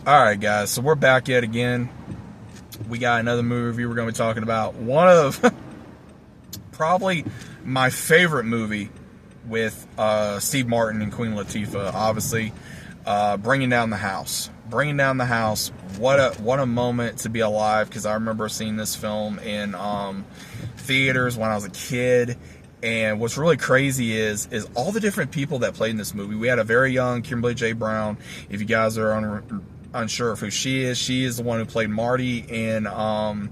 Alright, guys, so we're back yet again. We got another movie review we're going to be talking about. One of probably my favorite movie with Steve Martin and Queen Latifah, obviously. Bringing Down the House. Bringing Down the House. What a moment to be alive, because I remember seeing this film in theaters when I was a kid. And what's really crazy is all the different people that played in this movie. We had a very young Kimberly J. Brown. If you guys are unsure of who she is the one who played Marty in Halloween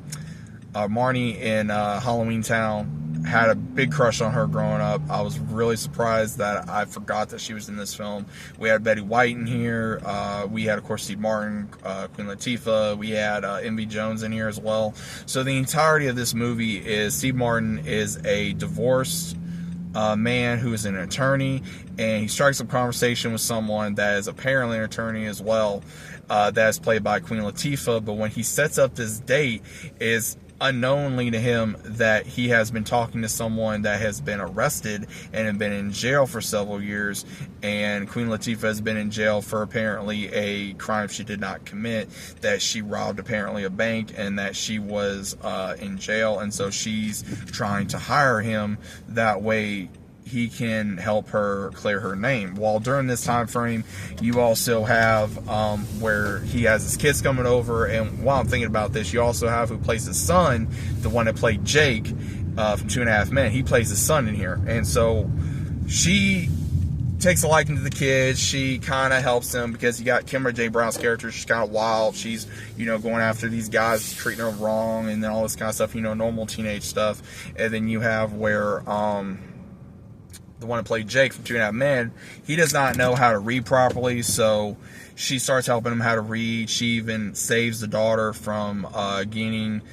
Town. Had a big crush on her growing up. I was really surprised that I forgot that she was in this film. We had Betty White in here. We had, of course, Steve Martin, Queen Latifah. We had Envy Jones in here as well. So the entirety of this movie is Steve Martin is a divorced man who is an attorney, and he strikes up conversation with someone that is apparently an attorney as well, that is played by Queen Latifah. But when he sets up this date, is unknowingly to him that he has been talking to someone that has been arrested and have been in jail for several years, and Queen Latifah has been in jail for apparently a crime she did not commit, that she robbed apparently a bank, and that she was in jail, and so she's trying to hire him that way he can help her clear her name. While during this time frame, you also have where he has his kids coming over, and while I'm thinking about this, you also have who plays his son, the one that played Jake from Two and a Half Men. He plays his son in here, and so she takes a liking to the kids. She kind of helps him, because you got Kimberly J. Brown's character. She's kind of wild. She's, going after these guys, treating her wrong, and then all this kind of stuff, normal teenage stuff. And then you have where the one that played Jake from Two and a Half Men, he does not know how to read properly, so she starts helping him how to read. She even saves the daughter from getting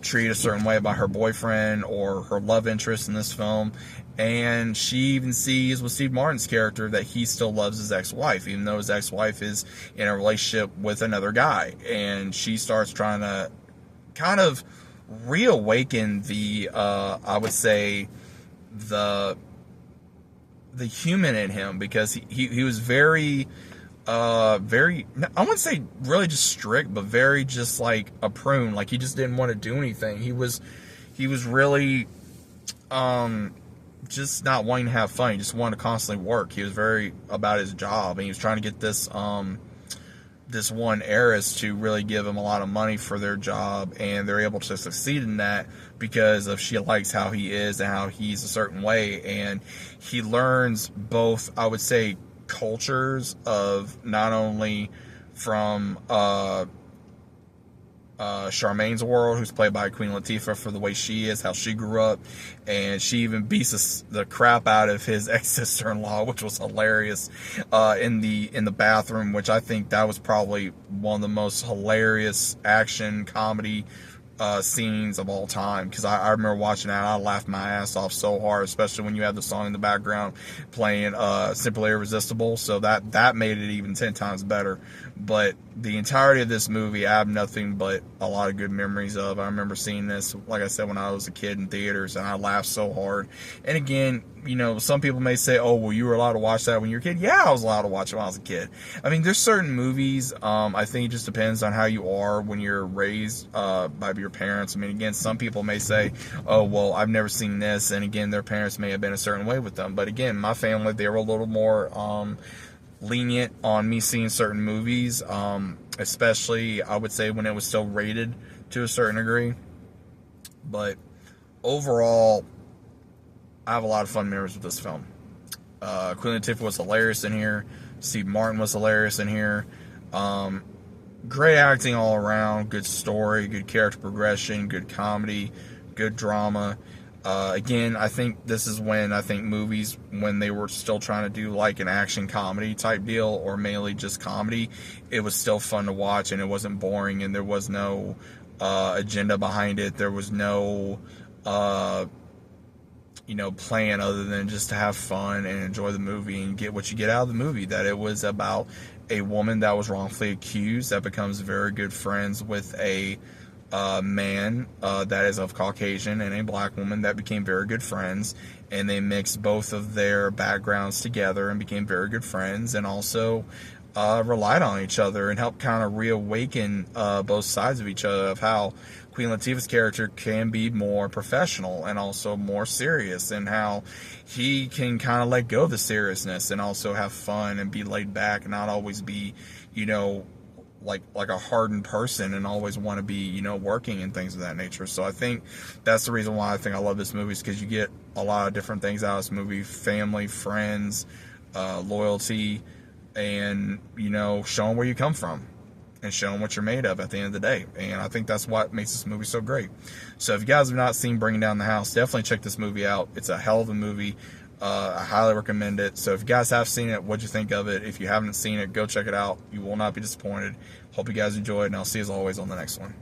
treated a certain way by her boyfriend or her love interest in this film. And she even sees with Steve Martin's character that he still loves his ex-wife, even though his ex-wife is in a relationship with another guy. And she starts trying to kind of reawaken the, I would say, the human in him, because he was very, I wouldn't say really just strict, but very just like a prune. Like, he just didn't want to do anything. He was really, just not wanting to have fun. He just wanted to constantly work. He was very about his job, and he was trying to get this one heiress to really give him a lot of money for their job, and they're able to succeed in that because of she likes how he is and how he's a certain way. And he learns both, I would say, cultures of not only from Charmaine's world, who's played by Queen Latifah, for the way she is, how she grew up, and she even beats the crap out of his ex-sister-in-law, which was hilarious, in the bathroom, which I think that was probably one of the most hilarious action comedy scenes of all time, because I remember watching that and I laughed my ass off so hard, especially when you have the song in the background playing Simply Irresistible, so that made it even 10 times better. But the entirety of this movie, I have nothing but a lot of good memories of. I remember seeing this, like I said, when I was a kid in theaters, and I laughed so hard. And again, some people may say, oh, well, you were allowed to watch that when you were a kid. Yeah, I was allowed to watch it when I was a kid. I mean, there's certain movies, I think it just depends on how you are when you're raised by your parents. I mean, again, some people may say, oh, well, I've never seen this, and again, their parents may have been a certain way with them. But again, my family, they were a little more lenient on me seeing certain movies, especially, I would say, when it was still rated to a certain degree. But overall, I have a lot of fun memories with this film. Queen Latifah was hilarious in here. Steve Martin was hilarious in here. Great acting all around. Good story, good character progression, good comedy, good drama. Again, I think this is when movies, when they were still trying to do like an action comedy type deal, or mainly just comedy, it was still fun to watch, and it wasn't boring, and there was no agenda behind it. There was no plan other than just to have fun and enjoy the movie and get what you get out of the movie. That it was about a woman that was wrongfully accused that becomes very good friends with a man that is of Caucasian, and a black woman that became very good friends, and they mixed both of their backgrounds together and became very good friends. And also relied on each other and helped kind of reawaken both sides of each other, of how Queen Latifah's character can be more professional and also more serious, and how he can kind of let go of the seriousness and also have fun and be laid back and not always be, you know, like a hardened person and always want to be, you know, working and things of that nature. So I think that's the reason why I think I love this movie, is because you get a lot of different things out of this movie: family, friends, loyalty, and, you know, showing where you come from and showing what you're made of at the end of the day. And I think that's what makes this movie so great. So if you guys have not seen Bringing Down the House, definitely check this movie out. It's a hell of a movie. I highly recommend it. So if you guys have seen it, what'd you think of it? If you haven't seen it, go check it out. You will not be disappointed. Hope you guys enjoy it, and I'll see you as always on the next one.